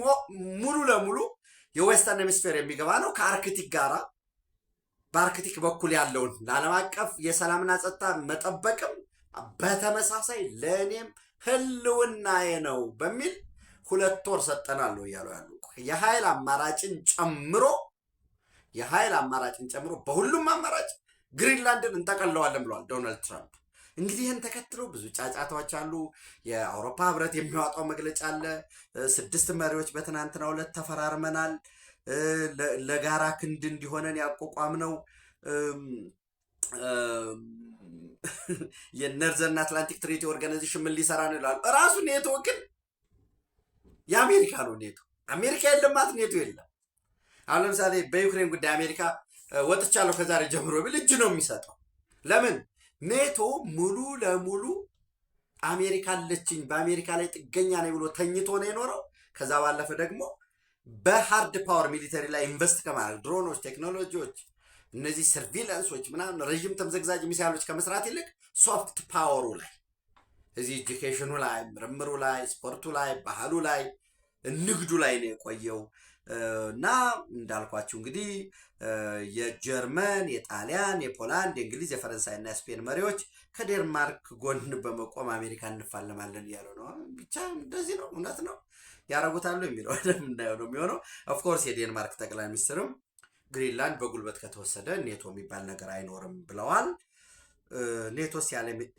Speaker 1: ሙሉ ለሙሉ የዌስተርን ሄሚስፌር የሚገባ ነው ከአርክቲክ ጋራ በአርክቲክ በኩል ያለውን ለዓለም አቀፍ የሰላምና ጸጥታ መጠበቅም በተመሳሳይ ለእኔም ህልውናዬ ነው በሚል 2 ወር ሰጠናል እያሉ ያሉ የኃይል አማራጭን ጨምሮ በሁሉም አማራጭ ግሪንላንድን እንጠቀለዋለን ብለዋል ዶናልድ ትራምፕ። እንግዲህ ይህን ተከትሎ ብዙ ጫጫታዎች አሉ። የአውሮፓ ህብረት የሚያወጣው መግለጫ አለ። 6 መሪዎች በትናንትናው ዕለት ተፈራርመናል። ለጋራ ክንድ እንዲሆነን ያቋቋምነው የነርዘርን አትላንቲክ ትሪቲ ኦርጋናይዜሽን ምን ሊሰራ ነው ይላሉ። ራሱ ኔቶ ግን የአሜሪካ ነው። አሜሪካ የለማት ኔቶ የለም። አሁን ለምሳሌ በዩክሬን ጉዳይ አሜሪካ ወጥቻለሁ ከዛሬ ጀምሮ ቢል እጅ ነው የሚሰጠው። ለምን? ኔቶ ሙሉ ለሙሉ አሜሪካ አለችኝ በአሜሪካ ላይ ጥገኛ ነኝ ብሎ ተኝቶ ነው የኖረው። ከዛ ባለፈ ደግሞ በሃርድ ፓወር ሚሊተሪ ላይ ኢንቨስት ከማድረግ ድሮኖች፣ ቴክኖሎጂዎች፣ እነዚህ ሰርቪላንሶች ምናምን ረዥም ተምዘግዛጅ ሚሳይሎች ከመስራት ይልቅ ሶፍት ፓወሩ ላይ እዚህ ኤጁኬሽኑ ላይ፣ ምርምሩ ላይ፣ ስፖርቱ ላይ፣ ባህሉ ላይ፣ ንግዱ ላይ ነው የቆየው እና እንዳልኳችሁ እንግዲህ የጀርመን፣ የጣሊያን፣ የፖላንድ፣ የእንግሊዝ፣ የፈረንሳይና የስፔን መሪዎች ከዴንማርክ ጎን በመቆም አሜሪካ እንፋለማለን እያሉ ነው። ብቻ እንደዚህ ነው። እውነት ነው ያረጉታሉ የሚለው እንደምናየው ነው የሚሆነው። ኦፍኮርስ የዴንማርክ ጠቅላይ ሚኒስትርም ግሪንላንድ በጉልበት ከተወሰደ ኔቶ የሚባል ነገር አይኖርም ብለዋል። ኔቶስ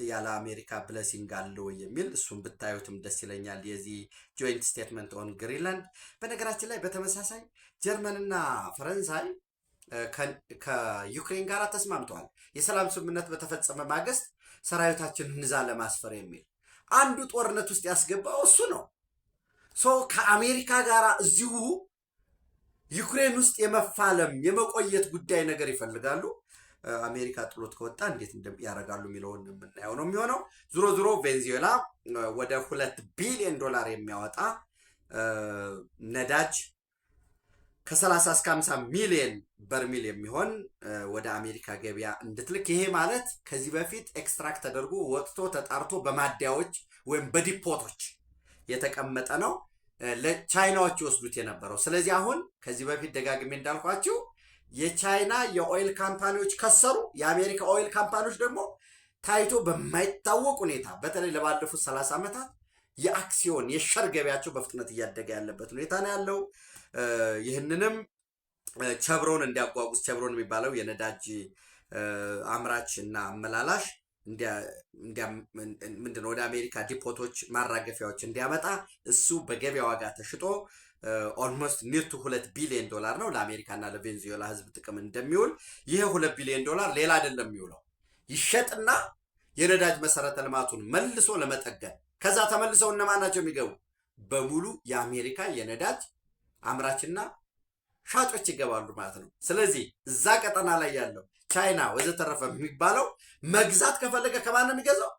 Speaker 1: ያለ አሜሪካ ብለሲንግ አለው የሚል እሱም ብታዩትም ደስ ይለኛል። የዚህ ጆይንት ስቴትመንት ኦን ግሪንላንድ። በነገራችን ላይ በተመሳሳይ ጀርመንና ፈረንሳይ ከዩክሬን ጋር ተስማምተዋል። የሰላም ስምምነት በተፈጸመ ማግስት ሰራዊታችንን እዛ ለማስፈር የሚል አንዱ ጦርነት ውስጥ ያስገባው እሱ ነው። ከአሜሪካ ጋር እዚሁ ዩክሬን ውስጥ የመፋለም የመቆየት ጉዳይ ነገር ይፈልጋሉ። አሜሪካ ጥሎት ከወጣ እንዴት ያደርጋሉ የሚለውን የምናየው ነው የሚሆነው። ዞሮ ቬንዙዌላ ወደ $2 ቢሊዮን የሚያወጣ ነዳጅ ከ30 እስከ 50 ሚሊዮን በርሚል የሚሆን ወደ አሜሪካ ገበያ እንድትልክ። ይሄ ማለት ከዚህ በፊት ኤክስትራክት ተደርጎ ወጥቶ ተጣርቶ በማደያዎች ወይም በዲፖቶች የተቀመጠ ነው ለቻይናዎች ይወስዱት የነበረው። ስለዚህ አሁን ከዚህ በፊት ደጋግሜ እንዳልኳችሁ የቻይና የኦይል ካምፓኒዎች ከሰሩ፣ የአሜሪካ ኦይል ካምፓኒዎች ደግሞ ታይቶ በማይታወቅ ሁኔታ በተለይ ለባለፉት 30 ዓመታት የአክሲዮን የሸር ገበያቸው በፍጥነት እያደገ ያለበት ሁኔታ ነው ያለው። ይህንንም ቸብሮን እንዲያጓጉዝ፣ ቸብሮን የሚባለው የነዳጅ አምራች እና አመላላሽ ምንድነው ወደ አሜሪካ ዲፖቶች ማራገፊያዎች እንዲያመጣ እሱ በገበያ ዋጋ ተሽጦ ኦልሞስት ኒርቱ $2 ቢሊዮን ነው ለአሜሪካና ለቬንዙዌላ ህዝብ ጥቅም እንደሚውል። ይሄ $2 ቢሊዮን ሌላ አይደለም የሚውለው ይሸጥና የነዳጅ መሰረተ ልማቱን መልሶ ለመጠገን። ከዛ ተመልሰው እነማን ናቸው የሚገቡ? በሙሉ የአሜሪካ የነዳጅ አምራችና ሻጮች ይገባሉ ማለት ነው። ስለዚህ እዛ ቀጠና ላይ ያለው ቻይና ወዘተረፈ የሚባለው መግዛት ከፈለገ ከማን ነው የሚገዛው?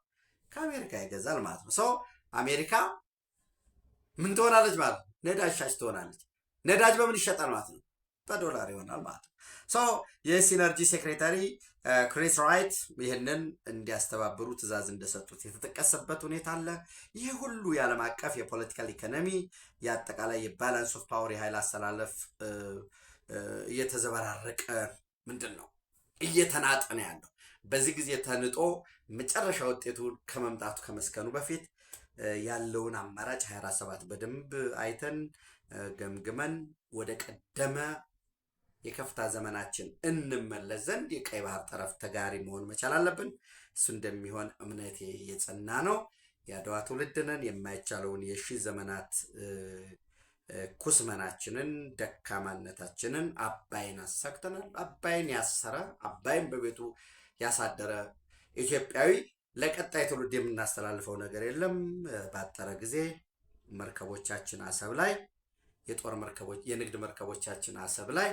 Speaker 1: ከአሜሪካ ይገዛል ማለት ነው። አሜሪካ ምን ትሆናለች ማለት ነው? ነዳጅ ሻጭ ትሆናለች። ነዳጅ በምን ይሸጣል ማለት ነው? በዶላር ይሆናል ማለት ነው። የሲነርጂ ሴክሬታሪ ክሪስ ራይት ይህንን እንዲያስተባብሩ ትዕዛዝ እንደሰጡት የተጠቀሰበት ሁኔታ አለ። ይህ ሁሉ የዓለም አቀፍ የፖለቲካል ኢኮኖሚ የአጠቃላይ የባላንስ ኦፍ ፓወር የኃይል አሰላለፍ እየተዘበራረቀ ምንድን ነው እየተናጠነ ያለው። በዚህ ጊዜ ተንጦ መጨረሻ ውጤቱ ከመምጣቱ ከመስከኑ በፊት ያለውን አማራጭ 24/7 በደንብ አይተን ገምግመን ወደ ቀደመ የከፍታ ዘመናችን እንመለስ ዘንድ የቀይ ባህር ጠረፍ ተጋሪ መሆን መቻል አለብን። እሱ እንደሚሆን እምነቴ የጸና ነው። የአድዋ ትውልድ ነን። የማይቻለውን የሺህ ዘመናት ኩስመናችንን፣ ደካማነታችንን አባይን አሳክተናል። አባይን ያሰረ አባይን በቤቱ ያሳደረ ኢትዮጵያዊ ለቀጣይ ትውልድ የምናስተላልፈው ነገር የለም። ባጠረ ጊዜ መርከቦቻችን አሰብ ላይ የጦር መርከቦች የንግድ መርከቦቻችን አሰብ ላይ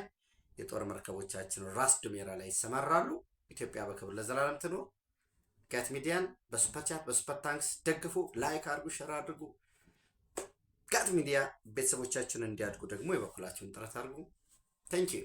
Speaker 1: የጦር መርከቦቻችን ራስ ዱሜራ ላይ ይሰማራሉ። ኢትዮጵያ በክብር ለዘላለም ትኑር። ጋት ሚዲያን በሱፐር ቻት በሱፐር ታንክስ ደግፉ። ላይክ አድርጉ፣ ሼር አድርጉ። ጋት ሚዲያ ቤተሰቦቻችን እንዲያድጉ ደግሞ የበኩላችሁን ጥረት አድርጉ። ታንኪዩ